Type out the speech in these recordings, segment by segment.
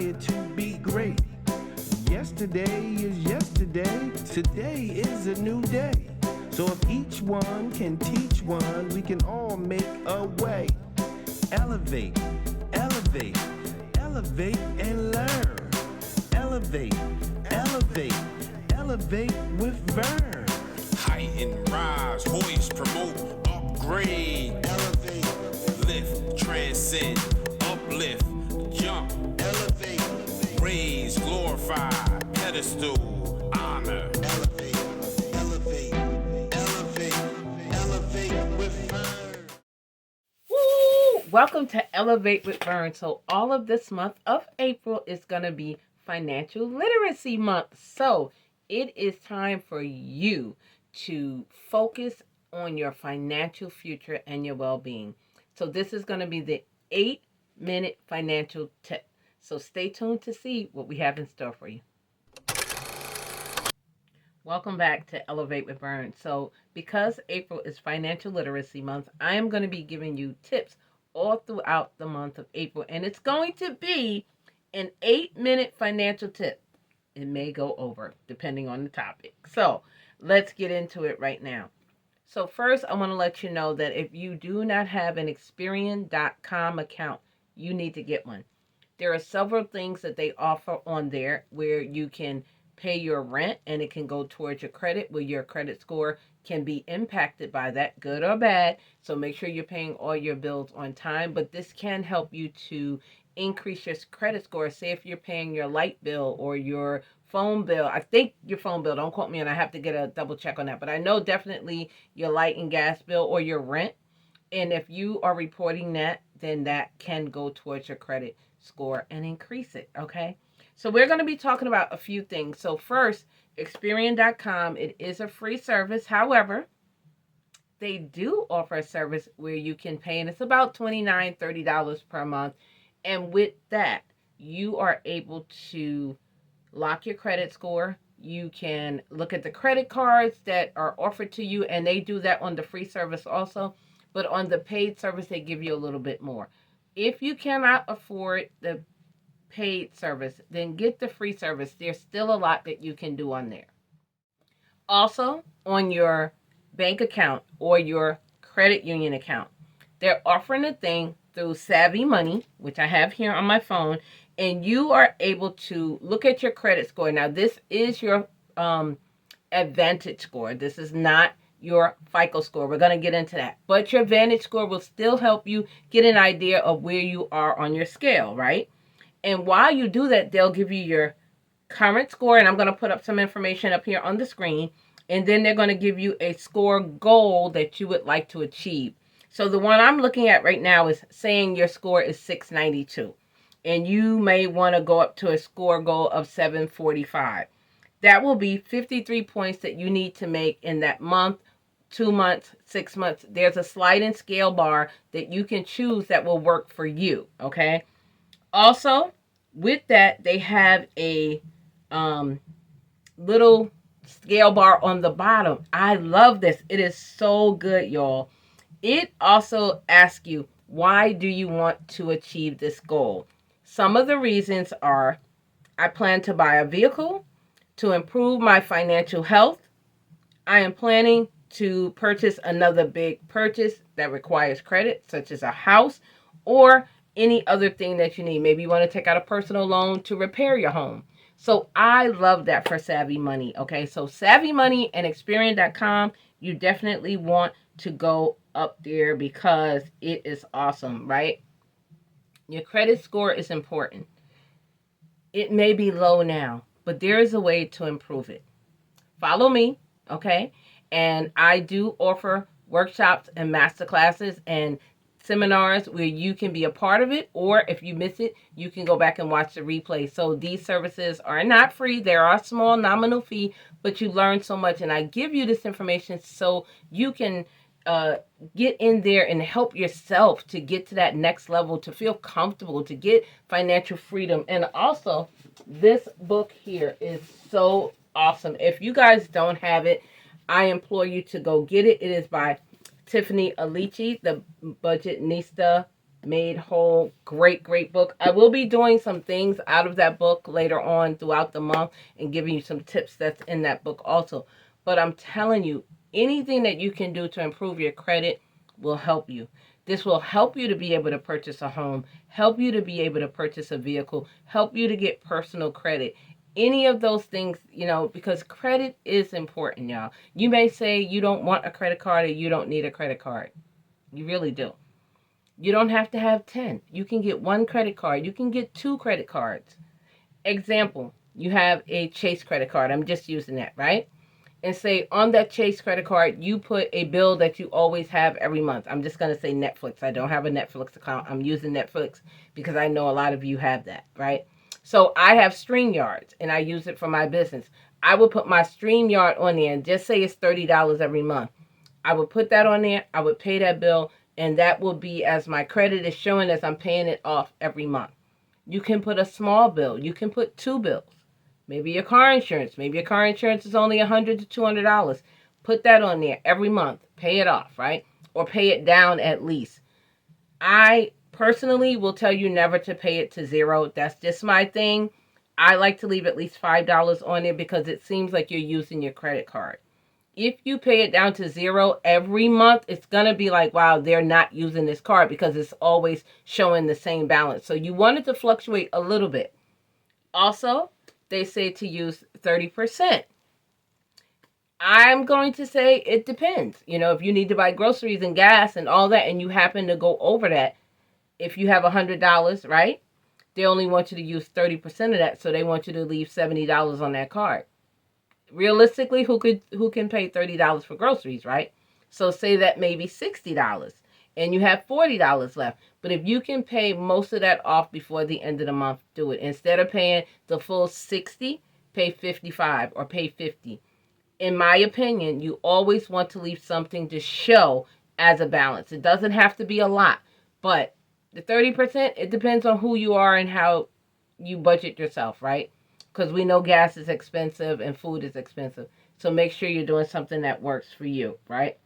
aspire to be great. Yesterday is yesterday, today is a new day. So if each one can teach one, we can all make a way. Elevate, elevate, elevate and learn. Elevate, elevate, elevate with Verne. Heighten, rise, hoist, promote, upgrade, elevate, lift, transcend, uplift, jump, elevate, raise, glorify, pedestal, honor, elevate, elevate, elevate, elevate with Verne. Woo! Welcome to Elevate with Verne. So all of this month of April is going to be Financial Literacy Month. So it is time for you to focus on your financial future and your well-being. So this is going to be the 8-minute financial tip. So stay tuned to see what we have in store for you. Welcome back to Elevate with Verne. So because April is Financial Literacy Month, I am going to be giving you tips all throughout the month of April. And it's going to be an 8-minute financial tip. It may go over depending on the topic. So let's get into it right now. So first, I want to let you know that if you do not have an Experian.com account, you need to get one. There are several things that they offer on there where you can pay your rent and it can go towards your credit, where your credit score can be impacted by that, good or bad. So make sure you're paying all your bills on time. But this can help you to increase your credit score. Say if you're paying your light bill or your phone bill. I think your phone bill, don't quote me, and I have to get a double check on that. But I know definitely your light and gas bill or your rent. And if you are reporting that, then that can go towards your credit score and increase it, okay? So we're going to be talking about a few things. So first, Experian.com, it is a free service. However, they do offer a service where you can pay, and it's about $29, $30 per month. And with that, you are able to lock your credit score. You can look at the credit cards that are offered to you, and they do that on the free service also. But on the paid service, they give you a little bit more. If you cannot afford the paid service, then get the free service. There's still a lot that you can do on there. Also, on your bank account or your credit union account, they're offering a thing through Savvy Money, which I have here on my phone, and you are able to look at your credit score. Now, this is your Advantage score. This is not your FICO score. We're going to get into that. But your Advantage score will still help you get an idea of where you are on your scale, right? And while you do that, they'll give you your current score, and I'm going to put up some information up here on the screen, and then they're going to give you a score goal that you would like to achieve. So the one I'm looking at right now is saying your score is 692, and you may want to go up to a score goal of 745. That will be 53 points that you need to make in that month, 2 months, 6 months. There's a sliding scale bar that you can choose that will work for you, okay? Also, with that, they have a little scale bar on the bottom. I love this. It is so good, y'all. It also asks you, why do you want to achieve this goal? Some of the reasons are, I plan to buy a vehicle to improve my financial health. I am planning to purchase another big purchase that requires credit, such as a house or any other thing that you need. Maybe you want to take out a personal loan to repair your home. So I love that for Savvy Money. Okay, so Savvy Money and Experian.com, you definitely want to go up there because it is awesome, right? Your credit score is important. It may be low now, but there is a way to improve it. Follow me, okay? And I do offer workshops and masterclasses and seminars where you can be a part of it, or if you miss it, you can go back and watch the replay. So these services are not free. There are a small nominal fee, but you learn so much, and I give you this information so you can get in there and help yourself to get to that next level, to feel comfortable, to get financial freedom. And also, this book here is so awesome. If you guys don't have it, I implore you to go get it. It is by Tiffany Alici, the Budgetnista Made Whole. Great, great book. I will be doing some things out of that book later on throughout the month and giving you some tips that's in that book also. But I'm telling you, anything that you can do to improve your credit will help you. This will help you to be able to purchase a home, help you to be able to purchase a vehicle, help you to get personal credit. Any of those things, because credit is important, y'all. You may say you don't want a credit card or you don't need a credit card. You really do. You don't have to have 10. You can get one credit card. You can get 2 credit cards. Example, you have a Chase credit card. I'm just using that, right? And say on that Chase credit card, you put a bill that you always have every month. I'm just going to say Netflix. I don't have a Netflix account. I'm using Netflix because I know a lot of you have that, right? So I have StreamYards and I use it for my business. I would put my StreamYard on there and just say it's $30 every month. I would put that on there. I would pay that bill, and that will be as my credit is showing as I'm paying it off every month. You can put a small bill. You can put 2 bills. Maybe your car insurance. Maybe your car insurance is only $100 to $200. Put that on there every month. Pay it off, right? Or pay it down at least. I personally will tell you never to pay it to zero. That's just my thing. I like to leave at least $5 on there because it seems like you're using your credit card. If you pay it down to zero every month, it's going to be like, wow, they're not using this card because it's always showing the same balance. So you want it to fluctuate a little bit. Also, they say to use 30%. I'm going to say it depends. If you need to buy groceries and gas and all that, and you happen to go over that, if you have $100, right? They only want you to use 30% of that, so they want you to leave $70 on that card. Realistically, who can pay $30 for groceries, right? So say that maybe $60 and you have $40 left. But if you can pay most of that off before the end of the month, do it. Instead of paying the full 60, pay 55 or pay 50. In my opinion, you always want to leave something to show as a balance. It doesn't have to be a lot, but the 30%, it depends on who you are and how you budget yourself, right? Because we know gas is expensive and food is expensive. So make sure you're doing something that works for you, right?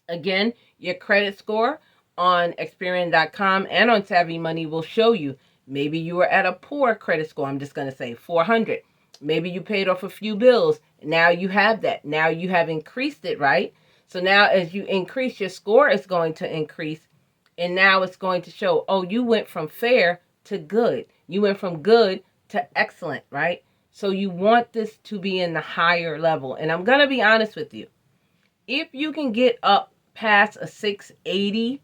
Again, your credit score on Experian.com and on Savvy Money will show you. Maybe you were at a poor credit score. I'm just going to say 400. Maybe you paid off a few bills. Now you have that. Now you have increased it, right? So now as you increase, your score is going to increase. And now it's going to show, oh, you went from fair to good. You went from good to excellent, right? So you want this to be in the higher level. And I'm going to be honest with you. If you can get up past a 680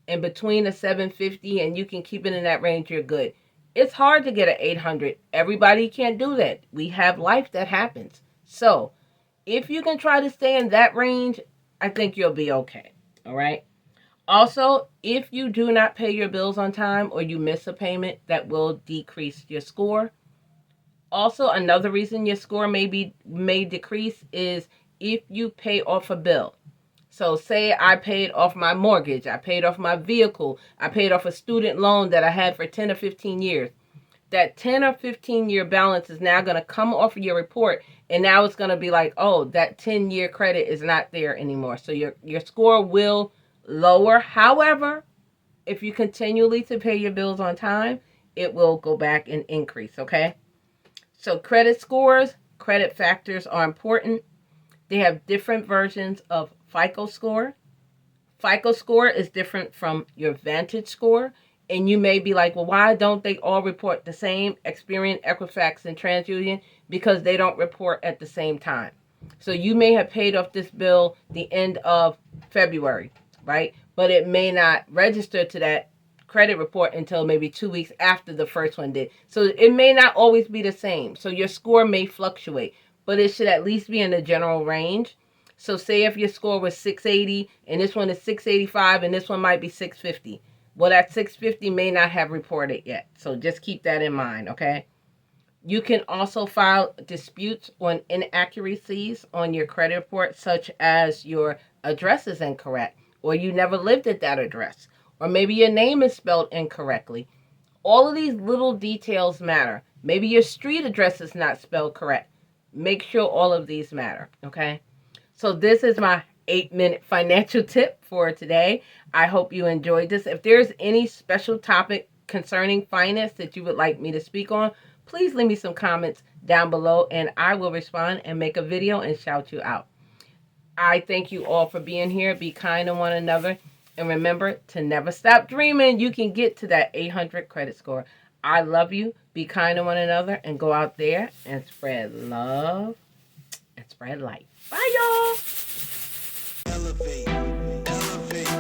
and between a 750 and you can keep it in that range, you're good. It's hard to get an 800. Everybody can't do that. We have life that happens. So if you can try to stay in that range, I think you'll be okay. All right. Also, if you do not pay your bills on time or you miss a payment, that will decrease your score. Also, another reason your score may decrease is if you pay off a bill. So say I paid off my mortgage, I paid off my vehicle, I paid off a student loan that I had for 10 or 15 years. That 10 or 15 year balance is now going to come off of your report, and now it's going to be like, oh, that 10-year credit is not there anymore. So your score will lower. However, if you continually to pay your bills on time, it will go back and increase, okay? So credit scores, credit factors are important. They have different versions of FICO score. FICO score is different from your Vantage score. And you may be like, well, why don't they all report the same? Experian, Equifax, and TransUnion? Because they don't report at the same time. So you may have paid off this bill the end of February, right? But it may not register to that credit report until maybe 2 weeks after the first one did. So it may not always be the same. So your score may fluctuate, but it should at least be in the general range. So say if your score was 680 and this one is 685 and this one might be 650. Well, that 650 may not have reported yet. So just keep that in mind, okay? You can also file disputes on inaccuracies on your credit report, such as your address is incorrect, or you never lived at that address, or maybe your name is spelled incorrectly. All of these little details matter. Maybe your street address is not spelled correct. Make sure all of these matter, okay? So this is my 8-minute financial tip for today. I hope you enjoyed this. If there's any special topic concerning finance that you would like me to speak on, please leave me some comments down below and I will respond and make a video and shout you out. I thank you all for being here. Be kind to one another. And remember to never stop dreaming. You can get to that 800 credit score. I love you. Be kind to one another and go out there and spread love and spread light. Bye, y'all. Elevate, elevate,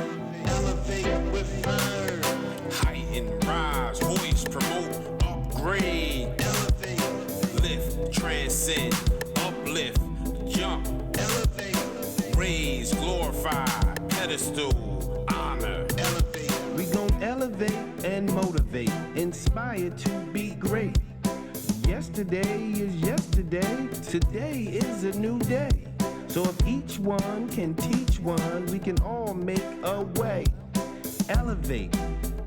elevate with Verne. Heighten, rise, hoist, promote, upgrade. Elevate, lift, transcend, uplift, jump. Elevate, raise, glorify, pedestal, honor. Elevate. We gon' elevate and motivate, inspire to be great. Yesterday is yesterday, today is a new day. So if each one can teach one, we can all make a way. Elevate,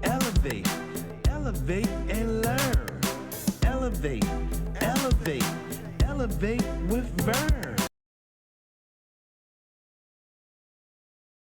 elevate, elevate and learn. Elevate, elevate, elevate with Verne.